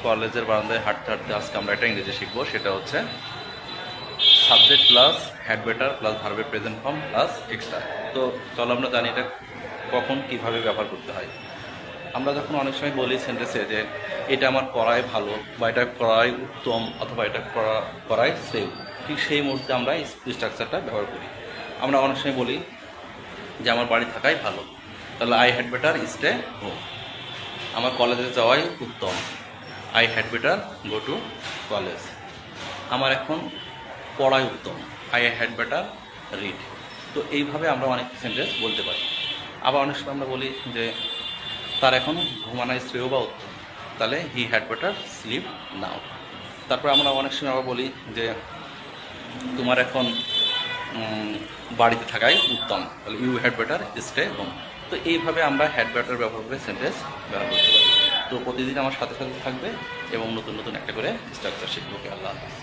কলেজের বারান্দায় হাঁটতে হাঁটতে আজকে আমরা একটা ইংরেজি শিখবো, সেটা হচ্ছে subject plus had better plus ভার্বের প্রেজেন্ট ফর্ম প্লাস এক্সট্রা। তো চলো আমরা জানি এটা কখন কিভাবে ব্যবহার করতে হয়। আমরা যখন অনেক সময় বলি সেন্টেন্সে যে এটা আমার করাই ভালো বা এটা করাই উত্তম অথবা এটা করাই সেভ, ঠিক সেই মুহূর্তে আমরা এই স্ট্রাকচারটা ব্যবহার করি। আমরা অনেক সময় বলি যে আমার বাড়ি থাকাই ভালো, তাহলে I had better stay home. আমার কলেজে যাওয়াই উত্তম, I had better go to college. আমার এখন পড়াই উত্তম, আই হ্যাড বেটার রিড। তো এইভাবে আমরা অনেক সেন্টেন্স বলতে পারি। আবার অনেক সময় আমরা বলি যে তার এখন ঘুমানোই শ্রেয় বা উত্তম, তাহলে he had better sleep now. তারপর আমরা অনেক সময় আবার বলি যে তোমার এখন বাড়িতে থাকাই উত্তম, তাহলে you had better stay home. তো এইভাবে আমরা হ্যাড বেটার ব্যবহার করে সেন্টেন্স ব্যবহার করতে পারি। তো প্রতিদিন আমার সাথে সাথে থাকবে এবং নতুন নতুন একটা করে স্ট্রাকচার শিখবো। আল্লাহ হাফিজ।